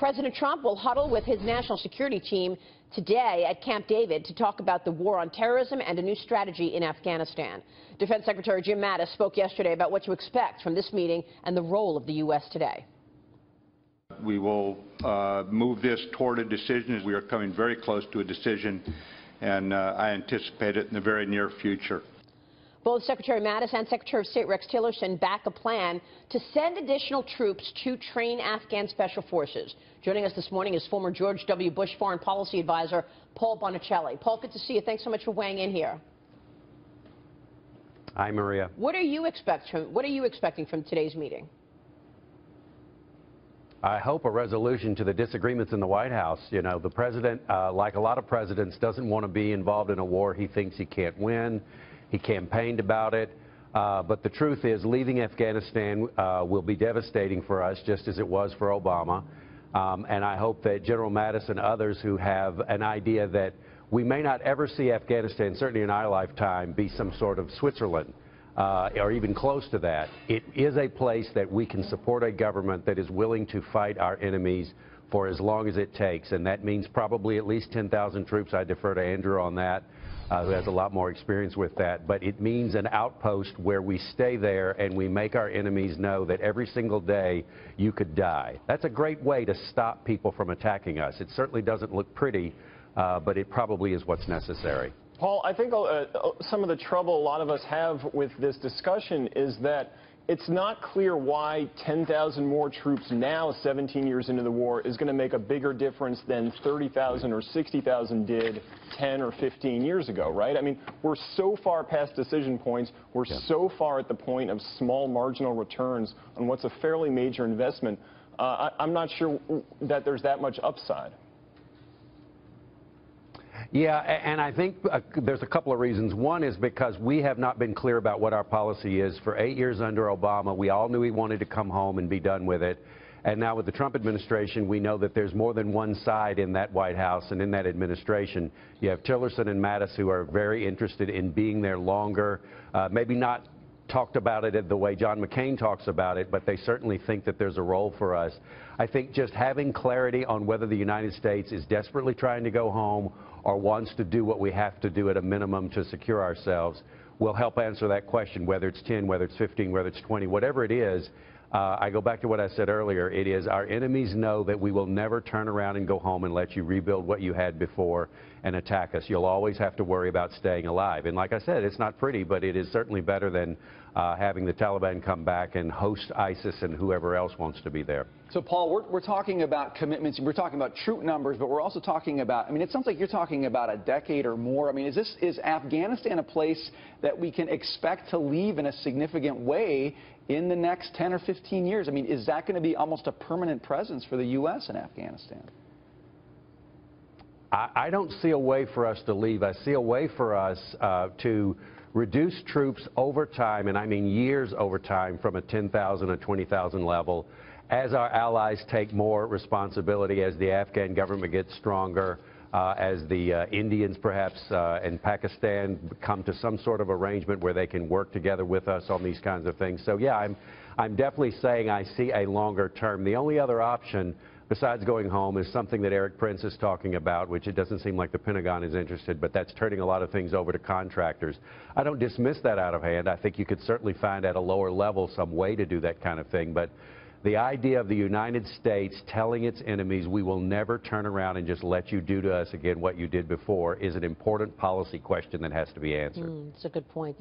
President Trump will huddle with his national security team today at Camp David to talk about the war on terrorism and a new strategy in Afghanistan. Defense Secretary Jim Mattis spoke yesterday about what to expect from this meeting and the role of the U.S. today. We will move this toward a decision. We are coming very close to a decision, and I anticipate it in the very near future. Both Secretary Mattis and Secretary of State Rex Tillerson back a plan to send additional troops to train Afghan special forces. Joining us this morning is former George W. Bush foreign policy advisor Paul Bonicelli. Paul, good to see you. Thanks so much for weighing in here. Hi, Maria. What are you expecting from today's meeting? I hope a resolution to the disagreements in the White House. You know, the president, like a lot of presidents, doesn't want to be involved in a war he thinks he can't win. He campaigned about it. But the truth is, leaving Afghanistan will be devastating for us, just as it was for Obama. And I hope that General Mattis and others who have an idea that we may not ever see Afghanistan, certainly in our lifetime, be some sort of Switzerland, or even close to that. It is a place that we can support a government that is willing to fight our enemies for as long as it takes, and that means probably at least 10,000 troops. I defer to Andrew on that, who has a lot more experience with that. But it means an outpost where we stay there and we make our enemies know that every single day you could die. That's a great way to stop people from attacking us. It certainly doesn't look pretty, but it probably is what's necessary. Paul, I think some of the trouble a lot of us have with this discussion is that it's not clear why 10,000 more troops now, 17 years into the war, is going to make a bigger difference than 30,000 or 60,000 did 10 or 15 years ago, right? I mean, we're so far past decision points. We're so far at the point of small marginal returns on what's a fairly major investment. I'm not sure that there's that much upside. Yeah, and I think there's a couple of reasons. One is because we have not been clear about what our policy is. For 8 years under Obama, we all knew he wanted to come home and be done with it. And now with the Trump administration, we know that there's more than one side in that White House and in that administration. You have Tillerson and Mattis, who are very interested in being there longer, maybe not talked about it the way John McCain talks about it, but they certainly think that there's a role for us. I think just having clarity on whether the United States is desperately trying to go home or wants to do what we have to do at a minimum to secure ourselves will help answer that question, whether it's 10, whether it's 15, whether it's 20, whatever it is. I go back to what I said earlier. It is our enemies know that we will never turn around and go home and let you rebuild what you had before and attack us. You'll always have to worry about staying alive. And like I said, it's not pretty, but it is certainly better than having the Taliban come back and host ISIS and whoever else wants to be there. So, Paul, we're talking about commitments. We're talking about troop numbers, but we're also talking about, I mean, it sounds like you're talking about a decade or more. I mean, is Afghanistan a place that we can expect to leave in a significant way in the next 10 or 15 years? I mean, is that going to be almost a permanent presence for the U.S. in Afghanistan? I don't see a way for us to leave. I see a way for us to reduce troops over time, and I mean years over time, from a 10,000 or 20,000 level, as our allies take more responsibility, as the Afghan government gets stronger, as the Indians perhaps and Pakistan come to some sort of arrangement where they can work together with us on these kinds of things. So yeah, I'm definitely saying I see a longer term. The only other option besides going home is something that Eric Prince is talking about, which it doesn't seem like the Pentagon is interested, but that's turning a lot of things over to contractors. I don't dismiss that out of hand. I think you could certainly find at a lower level some way to do that kind of thing. But the idea of the United States telling its enemies we will never turn around and just let you do to us again what you did before is an important policy question that has to be answered. That's a good point.